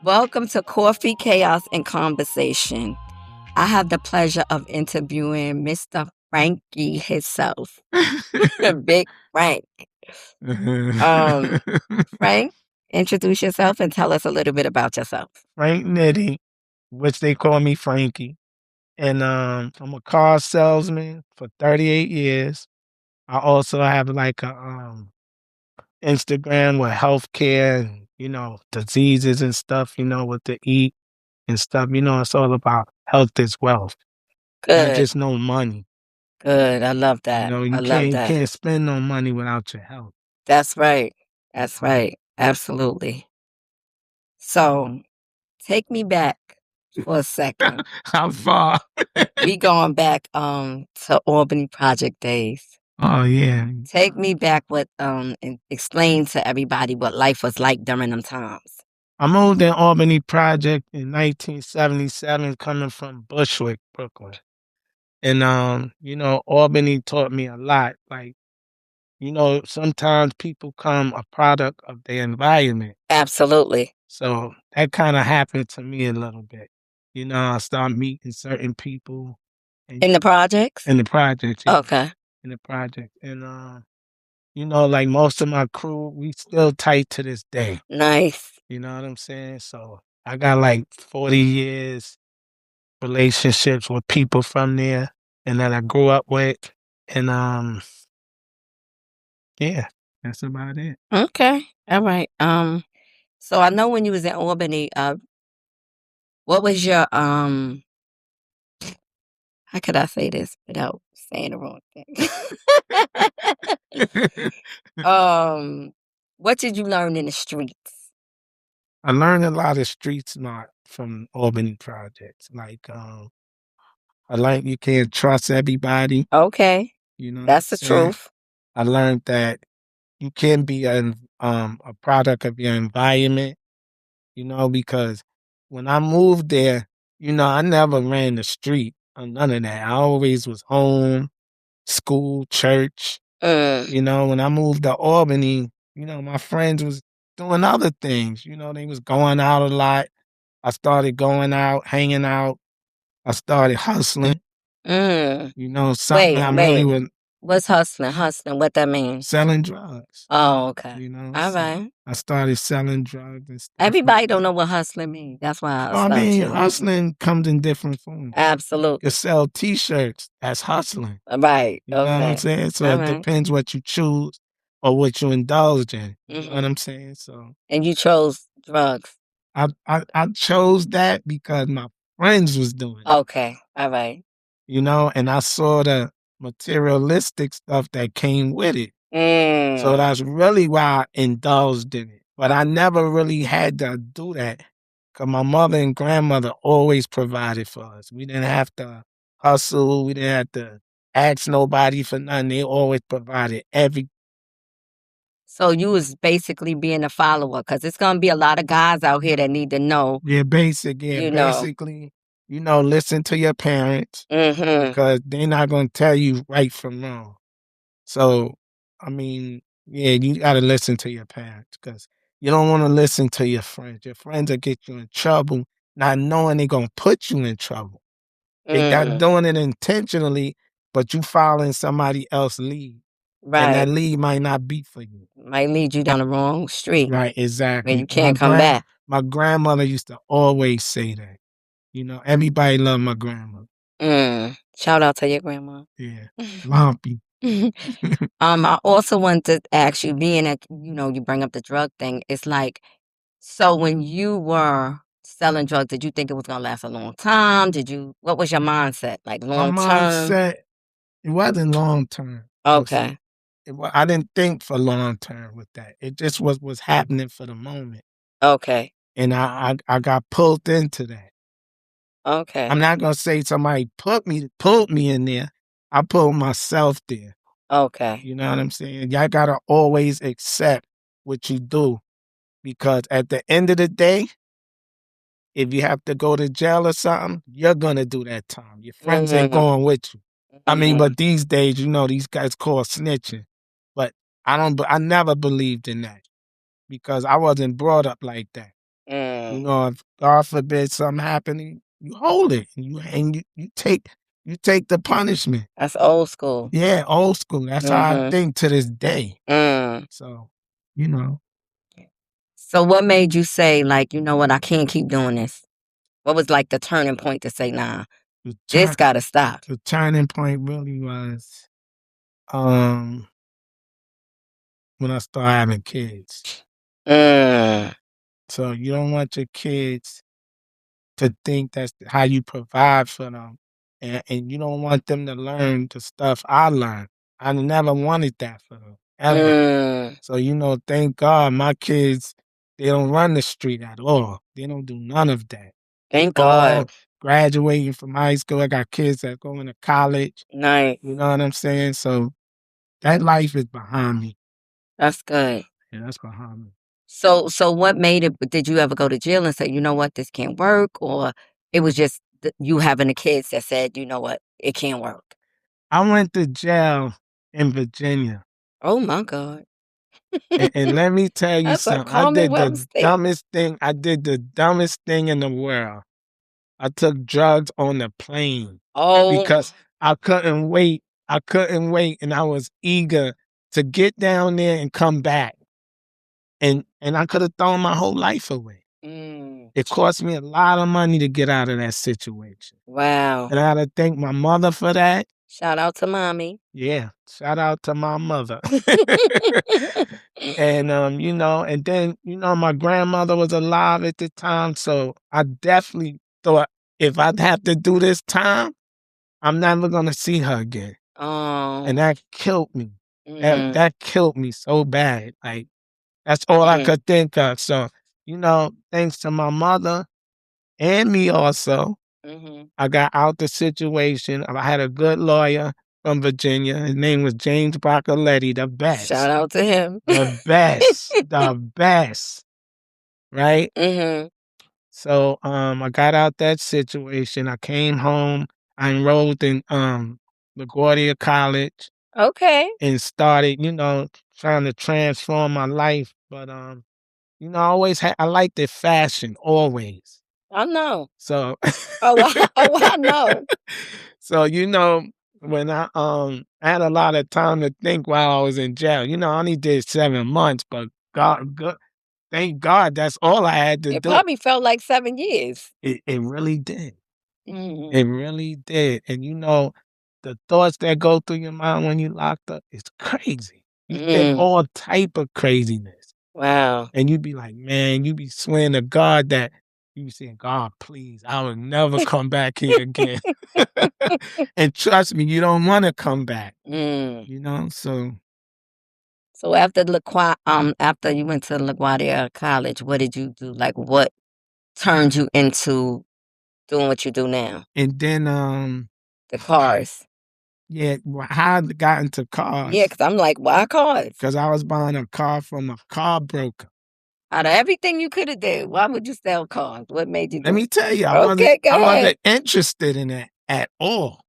Welcome to Coffee, Chaos, and Conversation. I have the pleasure of interviewing Mr. Frankie himself, Big Frank. Um, Frank, introduce yourself and tell us a little bit about yourself. Frank Nitti, which they call me Frankie. And I'm a car salesman for 38 years. I also have like a Instagram with healthcare and, diseases and stuff, what to eat and stuff. It's all about health is wealth, not Good, just no money. good. I love that. I You love can't that. spend no money without your health. That's right. That's right. Absolutely. So take me back for a second. How far? We going back to Albany Project days. Oh yeah. Take me back with and explain to everybody what life was like during them times. I moved in Albany Project in 1977, coming from Bushwick, Brooklyn. And Albany taught me a lot. Like, sometimes people come a product of their environment. Absolutely. So that kind of happened to me a little bit. I started meeting certain people In the projects? in the project. Yeah, Okay. in the project. And like most of my crew, we still tight to this day. Nice. You know what I'm saying? So I got like 40 years relationships with people from there and that I grew up with. And yeah, that's about it. Okay. All right. So I know when you was in Albany, what was your how could I say this without saying the wrong thing? What did you learn in the streets? I learned a lot of street smart from Albany projects. Like I learned you can't trust everybody. Okay. You know what I'm That's the saying? truth. I learned that you can be a product of your environment, because when I moved there, I never ran the street or none of that. I always was home, school, church. When I moved to Albany, my friends was doing other things. They was going out a lot. I started going out, hanging out. I started hustling. Something I really Wait. was What's hustling? Hustling, what that means? selling drugs. Oh, okay. All So right. I started selling drugs and stuff. Everybody don't know what hustling means. That's why I Well, I stopped mean, you. hustling comes in different forms. You Absolutely. can sell T-shirts. That's hustling. Right. You know what I'm Okay. saying? So All it right. depends what you choose or what you indulge in. You know what Mhm. I'm saying? So And you chose drugs. I chose that because my friends was doing it, Okay. All right. and I saw the materialistic stuff that came with it. So that's really why I indulged in it. But I never really had to do that because my mother and grandmother always provided for us. We didn't have to hustle. We didn't have to ask nobody for nothing. They always provided every. So you was basically being a follower because it's gonna be a lot of guys out here that need to know. Yeah, basically, listen to your parents because they're not going to tell you right from wrong. So, I mean, yeah, you got to listen to your parents because you don't want to listen to your friends. Your friends will get you in trouble, not knowing they're going to put you in trouble. They got doing it intentionally, but you following somebody else's lead. And that Right. lead might not be for you. Might lead you down the wrong street Right, where exactly. you can't come back. My grandmother used to always say that. Everybody loved my grandmother. Shout out to your grandma. Yeah, lumpy. I also want to ask you, being that you bring up the drug thing, it's like, so when you were selling drugs, did you think it was gonna last a long time? What was your mindset? Like My long term? mindset, it wasn't long term. Okay. I didn't think for long term with that. It just was happening for the moment. Okay. And I got pulled into that. Okay. I'm not gonna say somebody pulled me in there. I pulled myself there. Okay. You know what I'm saying? Y'all gotta always accept what you do because at the end of the day, if you have to go to jail or something, you're gonna do that time. Your friends ain't going with you. I mean, but these days, these guys call snitching. But I never believed in that because I wasn't brought up like that. You Mm. know, if God forbid something happening, you hold it and you take the punishment. That's old school. Yeah, old school. That's how I Mhm. think to this day. Mm. So, you know, So what made you say, like, "You know what? I can't keep doing this." What was, like, the turning point to say, "Nah, the this turn gotta stop"? the turning point really was um when I started having kids. Mm. So you don't want your kids to think that's how you provide for them. And you don't want them to learn the stuff I learned. I never wanted that for them, ever. Mm. So, thank God my kids, they don't run the street at all. They don't do none of that. They Thank God. all graduating from high school. I got kids that going to college. Nice. You know what I'm saying? So that life is behind me. That's good. Yeah, that's behind me. So what made it did you ever go to jail and say, "You know what? This can't work," or it was just you having the kids that said, "You know what? It can't work." I went to jail in Virginia. Oh my God. And let me tell you That's a something. I did Commonwealth the state. dumbest thing. I did the dumbest thing in the world. I took drugs on the plane Oh. because I couldn't wait. I couldn't wait, and I was eager to get down there and come back. And I could have thrown my whole life away. Mm. It cost me a lot of money to get out of that situation. Wow. And I gotta thank my mother for that. Shout out to mommy. Yeah, shout out to my mother. And, and then, my grandmother was alive at the time, so I definitely thought if I'd have to do this time, I'm never gonna see her again. Oh. And that killed me. That Mhm. that killed me so bad. Like, that's all I Mhm. could think of. So, thanks to my mother and me also, Mhm. I got out the situation. I had a good lawyer from Virginia. His name was James Broccoletti, the Shout best. out to him. The best, right? Mhm. So, I got out that situation. I came home. I enrolled in LaGuardia College Okay. and started, trying to transform my life. But I always had I liked the fashion always. I know. So, Oh, oh, I know. so when I had a lot of time to think while I was in jail. I only did 7 months, but thank God that's all I had to It do. probably felt like 7 years. It really did. It Mhm. really did. And the thoughts that go through your mind when you locked up, it's crazy. You think Mm. all type of craziness. Wow. And you be like, man, you be swearing to God that you be saying, God, please, I will never come back here again. And trust me, you don't want to come back, Mm. So So after you went to LaGuardia College, what did you do? Like, what turned you into doing what you do now? and then The cars. yeah, how I got into Yeah, cars, because 'cause I'm like, "Why cars?" because I was buying a car from a car broker. Out of everything you coulda did, why would you sell cars? What made you Let do me it? tell you, Okay, go I ahead. wasn't interested in that at all.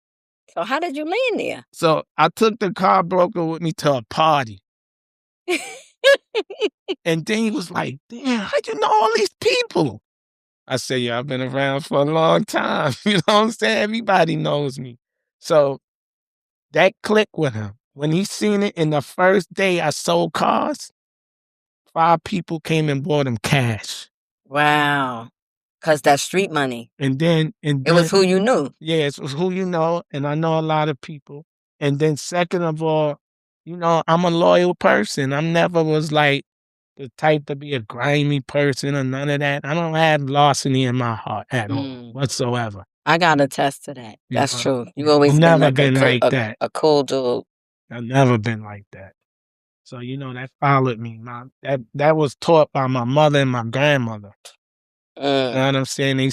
So how did you land there? So I took the car broker with me to a party. And then he was like, damn, how you know all these people? I said, yeah, I've been around for a long time. You know what I'm saying? Everybody knows me. So that clicked with him. When he seen it in the first day I sold cars, 5 people came and bought him cash. Wow. Cause that's street money. And It was then who you knew. yeah, it's who you know, and I know a lot of people. And then second of all, I'm a loyal person. I never was like the type to be a grimy person or none of that. I don't have larceny in my heart at all, Mm. whatsoever. I gotta attest to that. You That's know, true. You I've always been never like been like that. a cool dude. I've never been like that. So that followed me. That was taught by my mother and my grandmother. You know Mm. what I'm saying?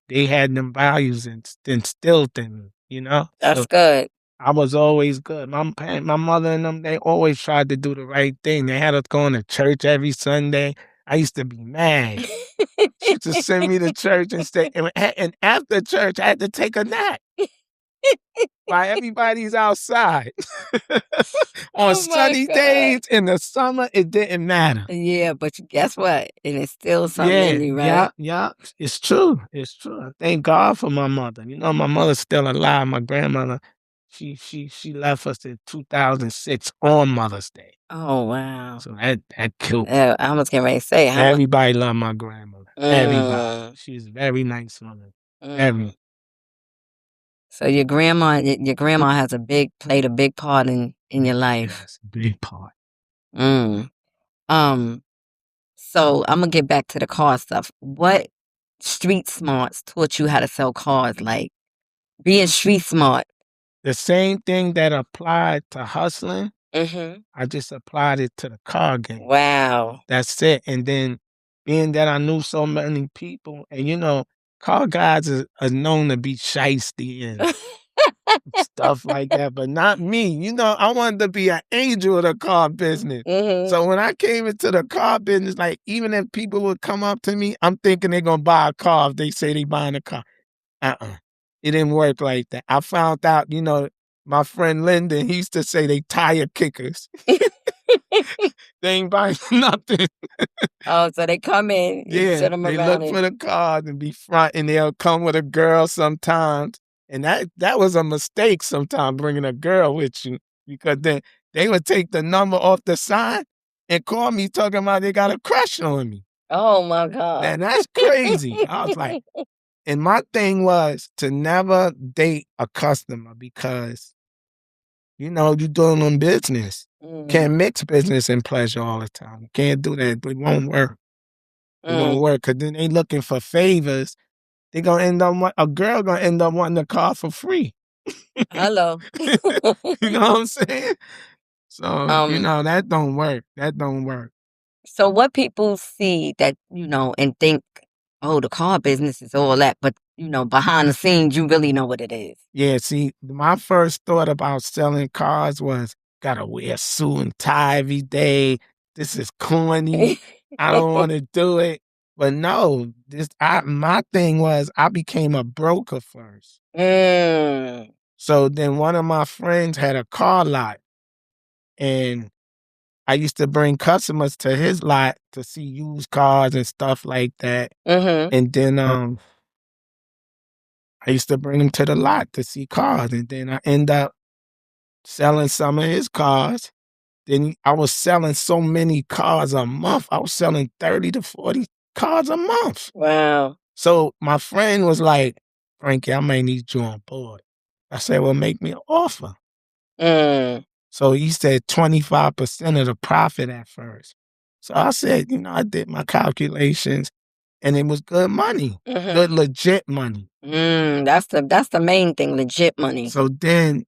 They had them values instilled in me. That's So good. I was always good. My mother and them, they always tried to do the right thing. They had us going to church every Sunday. I used to be mad. She used to send me to church and after church, I had to take a nap. while everybody's outside. On Oh my sunny God. days in the summer, it didn't matter. Yeah, but guess what? It instills something Yeah, in you, yeah, right? yeah. It's true. It's true. I thank God for my mother. You know, my mother's still alive. My grandmother, she left us in 2006 on Mother's Day. Oh, wow. So that killed me. I was getting ready to say, how much? Everybody loved my grandmother. Everybody. Mm, She was a very nice woman. mm. Very. So your grandma has played a big part in your life. Yes, big part. Mm. Um, so I'm gonna get back to the car stuff. What street smarts taught you how to sell cars? Like being street smart. The same thing that applied to hustling, Mm-hmm. I just applied it to the car game. Wow. That's it. And then being that I knew so many people, and you know, car guys are known to be shiesty and stuff like that, but not me. You know, I wanted to be an angel of the car business. Mm-hmm. So when I came into the car business, like even if people would come up to me, I'm thinking they're gonna buy a car if they say they buying a car. Uh-uh. It didn't work like that. I found out, you know, my friend Lyndon, he used to say they tire kickers. They ain't buying nothing. Oh, so they come in, you Yeah, sit them they around look and for the cars and be front, and they'll come with a girl sometimes. And that was a mistake sometimes bringing a girl with you because then they would take the number off the sign and call me talking about they got a crush on me. oh my God. Now that's crazy. I was like, and my thing was to never date a customer because you know you're doing them business. Mm, Can't mix business and pleasure all the time. You can't do that. It won't work. It won't mm. work because then they looking for favors. They gonna end up a girl gonna end up wanting the car for free. Hello. You know what I'm saying? So you um, know that don't work. That don't work. so what people see that, and think, oh, the car business is all that, but behind the scenes, you really know what it is. Yeah. See, my first thought about selling cars was gotta wear a suit and tie every day. This is corny. I don't want to do it. But no, my thing was I became a broker first. Mm, So then one of my friends had a car lot and I used to bring customers to his lot to see used cars and stuff like that. mm-hmm, And then I used to bring him to the lot to see cars. And then I end up selling some of his cars. Then I was selling so many cars a month. I was selling 30 to 40 cars a month. wow. So my friend was like, Frankie, I may need you on board. I said, well, make me an offer. Mm, So he said 25% of the profit at first. So I said, I did my calculations and it was good money, mm-hmm. good legit money. That's the main thing, legit money. So then,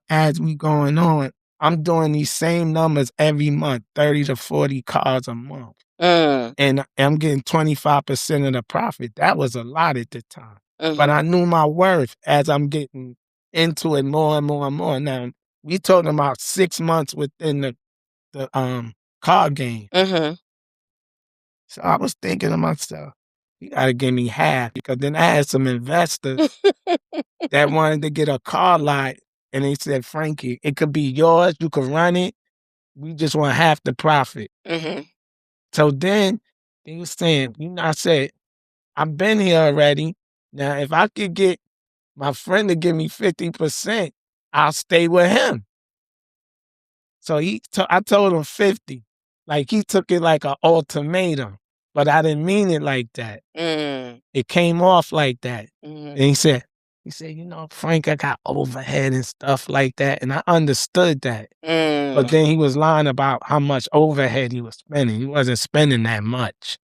as we going on, I'm doing these same numbers every month, 30 to 40 cars a month. Mm, And I'm getting 25% of the profit. That was a lot at the time. But mm-hmm, I knew my worth as I'm getting into it more and more and more. Now, we talking about 6 months within the car game. mm-hmm. So I was thinking to myself, you gotta give me half because then I had some investors that wanted to get a car lot and they said, Frankie, it could be yours, you could run it. We just want half the profit. Mm-hmm. So then he was saying, I said, I've been here already. Now, if I could get my friend to give me 50%, I'll stay with him. So I told him 50. Like he took it like an ultimatum, but I didn't mean it like that. Mm, It came off like that. mm-hmm. And he said, Frank, I got overhead and stuff like that. And I understood that. But Mm. then he was lying about how much overhead he was spending. He wasn't spending that much.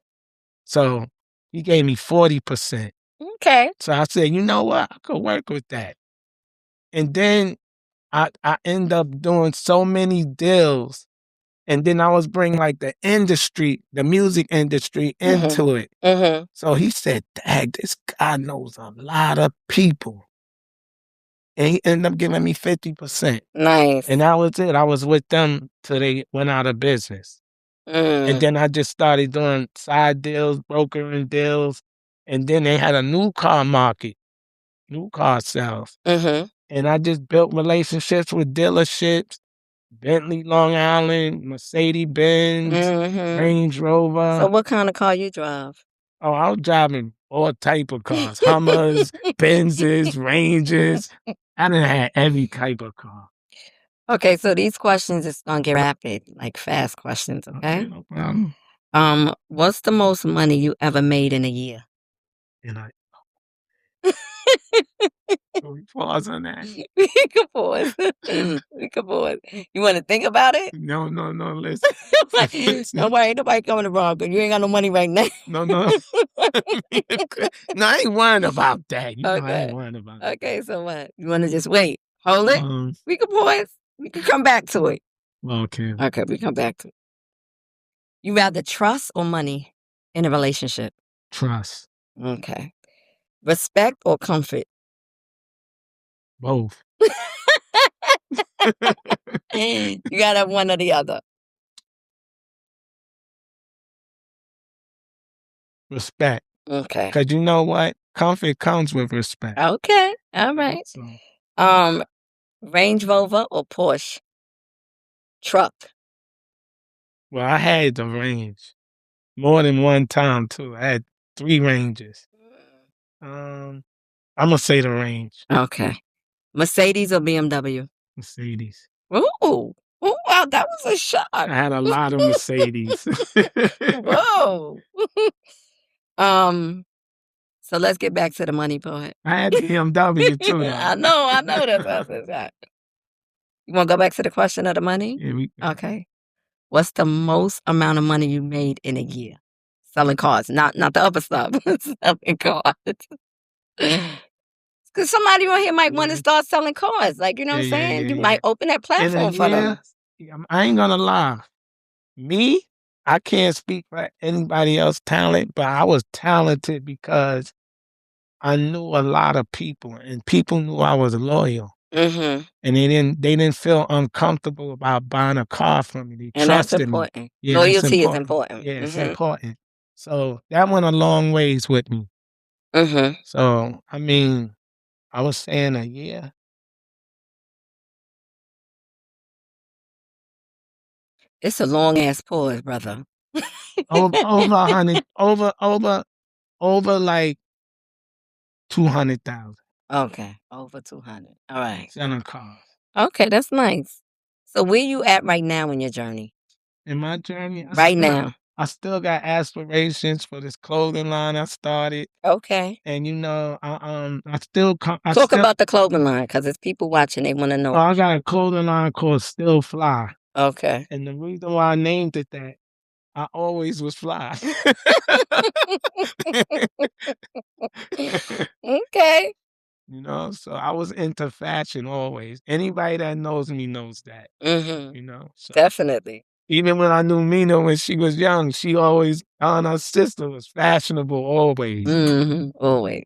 So he gave me 40%. Okay. So I said, you know what? I could work with that. And then I end up doing so many deals. And then I was bringing like the industry, the music industry Mm-hmm. into it. Mm-hmm. So he said, Dag, this guy knows a lot of people. And he ended up giving me 50%. Nice. And that was it. I was with them till they went out of business. And Mm. then I just started doing side deals, brokering deals. And then they had a new car market, new car sales. Mm-hmm. And I just built relationships with dealerships, Bentley, Long Island, Mercedes Benz, Range So Rover. what kind of car you drive? Oh, I was driving all type of cars, Hummers, Benzes, Rangers. I done had every type of car. Okay, so these questions is gonna get rapid, like fast questions, Okay, okay? no problem. What's the most money you ever made in a year? And I can we pause on that? We can pause. We can pause. You wanna think about it? No, listen. Like, Listen. nobody coming to rob you. You ain't got no money right now. No. No, I ain't worrying about that. You know I ain't Okay. worrying about that. Okay, so what? You wanna just wait? Hold it? Um, We can pause. We can come back to it. okay. Okay, we come back to it. You rather trust or money in a relationship? Trust. Okay. Respect or comfort? Both. You gotta have one or the other. Respect. Okay. Cause you know what? Comfort comes with respect. Okay. All right. So, Range Rover or Porsche? Truck. well, I had the range more than one time too. I had 3 ranges. I'm gonna say the range. Okay. Mercedes or BMW? Mercedes. Ooh. Oh, wow, that was a shock. I had a lot of Mercedes. Whoa. So let's get back to the money part. I had BMW too, though. I know that's what I said that. You wanna go back to the question of the money? Yeah, Okay. What's the most amount of money you made in a year? Selling cars, not the other stuff. Selling cars. Because somebody on here might want to Yeah. start selling cars. Like, you know what I'm saying? You might open that In a platform for them. year, I ain't gonna lie. Me, I can't speak for anybody else's talent, but I was talented because I knew a lot of people, and people knew I was loyal, Mm-hmm. and they didn't feel uncomfortable about buying a car from me. They And that's trusted me. important. Yeah, that's Loyalty is important. important. Yeah, it's Mm-hmm. important. So that went a long ways with me. Mm-hmm. So I mean, I was saying a year. It's a long ass pause, brother. Over 100, over like 200,000 Okay. Over 200. All right. selling cars. Okay, that's nice. So where you at right now in your journey? In my journey, Right now. I still got aspirations for this clothing line I started, Okay. and Talk about the clothing line because there's people watching. They want to know. I got a clothing line called Still Fly, Okay. and the reason why I named it that, I always was fly. Okay. You know, so I was into fashion always. Anybody that knows me knows that. Mm-hmm. You know, so Definitely. even when I knew Mina when she was young, she always, her and her sister was fashionable always. Mm-hmm. Always.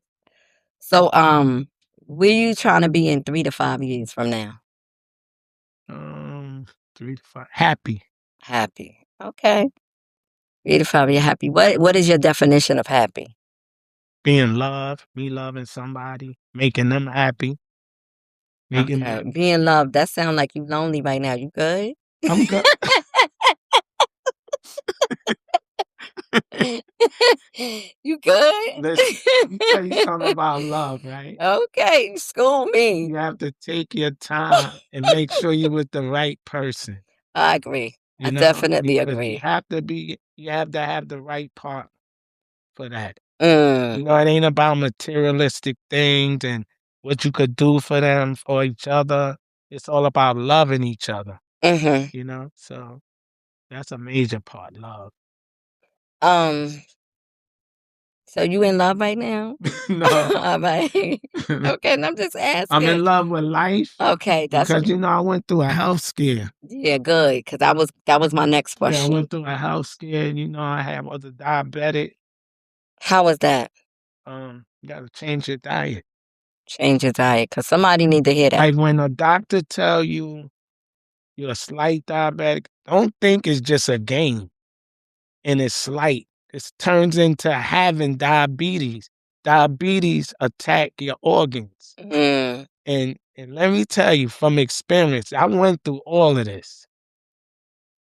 So, where you trying to be in 3 to 5 years from now? 3 to 5. Happy. Happy. Okay. 3 to 5, you're happy. What is your definition of happy? Being loved, me loving somebody, making them happy, making Okay. them. Being loved. That sound like you lonely right now. You good? I'm good. You good? Listen, let me tell you something about love, right? Okay. School me. You have to take your time and make sure you're with the right person. I agree. I You know, definitely because agree. you have to have the right part for that. Mm. You know, it ain't about materialistic things and what you could do for them or each other. It's all about loving each other. Mm-hmm. You know, so that's a major part, love. Um. So you in love right now? No, All right. Okay, and I'm just I'm asking. in love with life Okay, that's because I went through a health scare. yeah, good. Cause that was my next Yeah, I question. went through a health scare. I was a diabetic. How was that? You got to change your diet. Change your diet, cause somebody need to hear that. Like when a doctor tell you you're a slight diabetic, don't think it's just a game and it's slight. It turns into having diabetes. diabetes attack your organs. Mm. And let me tell you from experience, I went through all of this.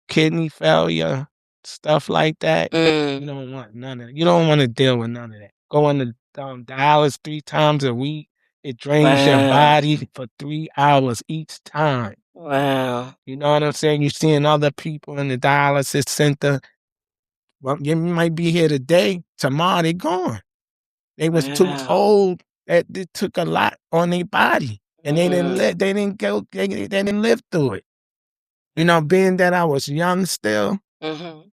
Kidney failure, stuff like that. You Mm. don't want none of that. You don't want to deal with none of that. Going to dialysis 3 times a week, it drains your Wow. body for 3 hours each time. Wow. You know what I'm saying? You're seeing other people in the dialysis center. Well, you might be here today, tomorrow they gone. They was too Wow. old that it took a lot on their body, and they didn't Mm. live. They didn't go. They didn't live through it. You know, being that I was young still, Mhm.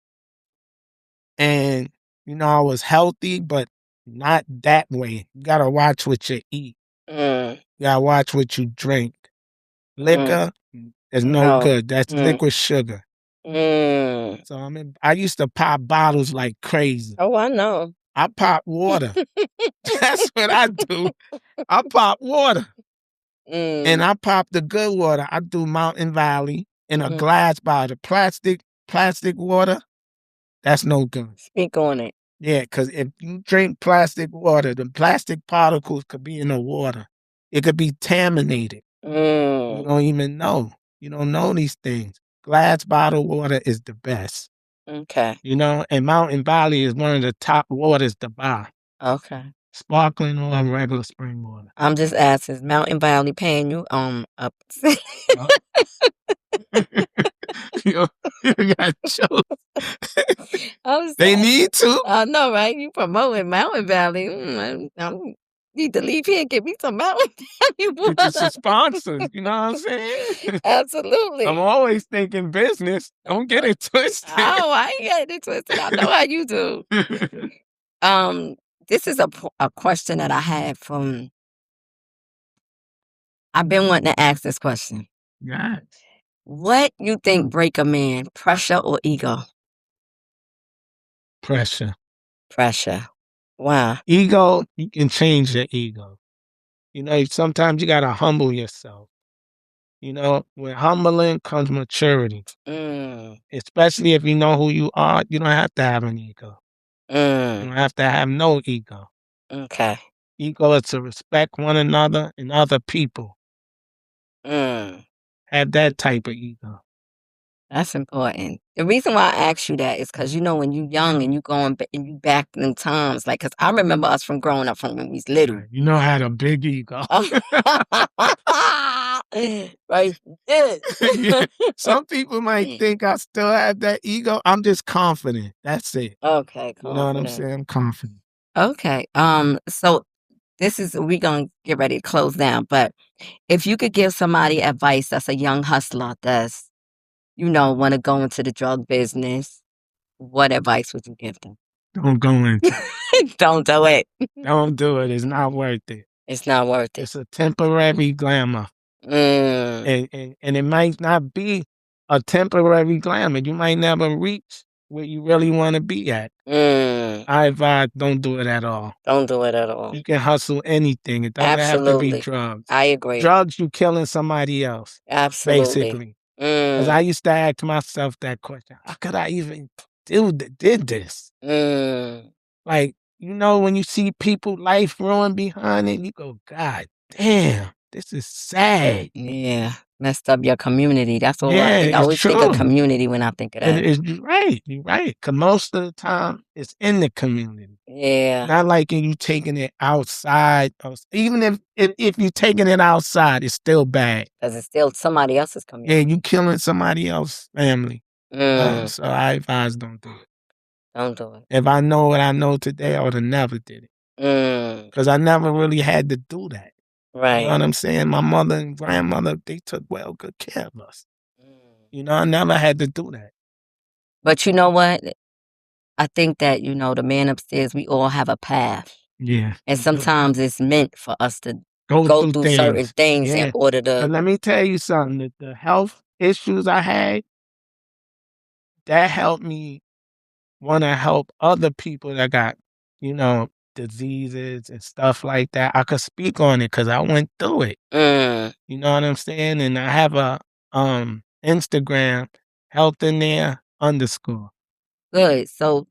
and you know I was healthy, but not that way. You gotta watch what you eat. Mm. You gotta watch what you drink. Mm. Liquor is no No. good. That's Mm. liquid sugar. Mm. So I used to pop bottles like crazy. Oh, I know. I pop water. That's what I do. I pop water. And Mm. I pop the good water. I do Mountain Valley in a Mhm. glass bottle. Plastic water, that's no good. Speak on it. Yeah, because if you drink plastic water, the plastic particles could be in the water. It could be contaminated. You Mm. don't even know. You don't know these things. Glass bottle water is the best. Okay. You know, and Mountain Valley is one of the top waters to buy. Okay. Sparkling or regular spring water. I'm just asking, is Mountain Valley paying you up? Uh, you you got jokes. I'm They saying, need to. I know, right? You promoting Mountain Valley. I need to leave here and get me some Mountain Valley Get you some water. sponsors. You know what I'm saying? I'm Absolutely. always thinking business. Don't get it twisted. Oh, I ain't getting it twisted. I know how you do. Um, this is a question that I had from. I've been wanting to ask this question. Yes. What you think break a man, pressure or ego? Pressure. Pressure. Wow. Ego, you can change your ego. You know, sometimes you got to humble yourself. You know, with humbling comes maturity, Mm. especially if you know who you are. You don't have to have an ego. You Mm. don't have to have no ego. Okay. Ego is to respect one another and other people. Mm. Have that type of ego. That's important. The reason why I asked you that is because you know when you young and you going and you back in times, like because I remember us from growing up from when we was little. You know, I had a big ego. Right. Yeah. Yeah. Some people might think I still have that ego. I'm just confident. That's it. Okay, You know what I'm confident. saying? I'm confident. Okay. So this is we gonna get ready to close down, but if you could give somebody advice that's a young hustler that's, want to go into the drug business, what advice would you give them? Don't go into it. Don't do it. Don't do it. It's not worth it. It's not worth it. It's a temporary glamour. Mm. And it might not be a temporary glamour. You might never reach where you really want to be at. Mm. I advise don't do it at all. Don't do it at all. You can hustle anything. It doesn't have to be Absolutely. drugs. I agree. Drugs, you killing somebody else, Absolutely. basically. Because I used to ask myself that question. How could I even did this? Mm. Like, when you see people life ruined behind it, you go, God damn, this is sad. Yeah. Messed up your community. That's all I Yeah, think. I it's always think of true. community when I think of And that. you're right. You're right. Because most of the time, it's in the community. Yeah. Not like you taking it outside. Even if you're taking it outside, it's still bad. Because it's still somebody else's Yeah, community. you killing somebody else's family. Mm. So I advise don't do it. Don't do it. If I know what I know today, I would have never did it. Mm. Because I never really had to do that. You know Right. what I'm saying? My mother and grandmother, they took good care of us. Mm. I never had to do that. But you know what? I think that, the man upstairs, we all have a path. Yeah. And sometimes it's meant for us to Go go through through certain things. things in Yeah. order But to. let me tell you something. The health issues I had, that helped me want to help other people that got, diseases and stuff like that. I could speak on it because I went through it. Mm. You know what I'm saying? And I have a Instagram, health in there _ Good. So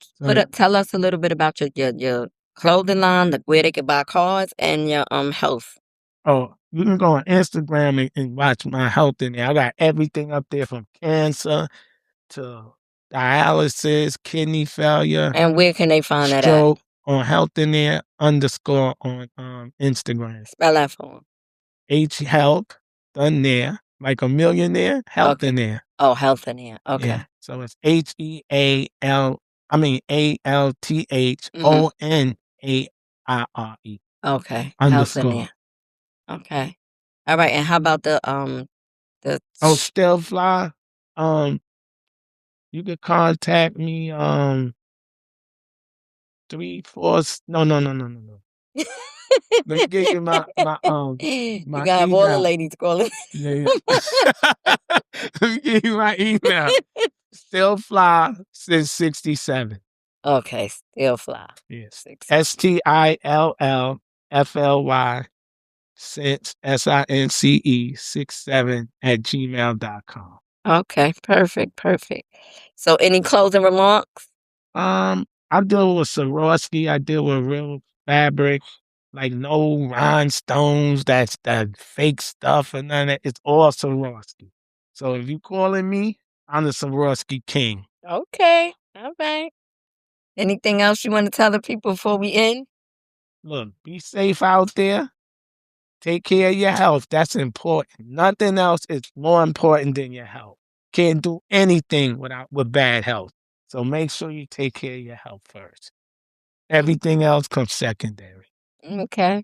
tell us a little bit about your clothing line, where they could buy cars, and your health. Oh, you can go on Instagram and watch my health in there. I got everything up there from cancer to dialysis, kidney failure, And where can they find that at? stroke on health in there underscore on Instagram. Spell that for 'em. H health done there, like a millionaire, health Okay. in there. Oh, health in there. Okay. Yeah. So it's HEAL, I mean Mhm. ALTHONAIRE Okay. Health in underscore. there. Okay. All right. And how about the Oh, still fly. Um, you could contact me. 3 4. No. Let me give you You my gotta have all the email. ladies calling. Yeah. Let me give you my email. Still fly since 67. Okay, still fly. Yes. 60. STILLFLY since SINCE 67 at gmail.com. Okay, perfect. So any closing remarks? I deal with Swarovski. I deal with real fabric, like no rhinestones. That's that fake stuff and none of that. It's all Swarovski. So if you calling me, I'm the Swarovski king. Okay. All right. Anything else you want to tell the people before we end? Look, be safe out there. Take care of your health. That's important. Nothing else is more important than your health. Can't do anything with bad health. So make sure you take care of your health first. Everything else comes secondary. Okay.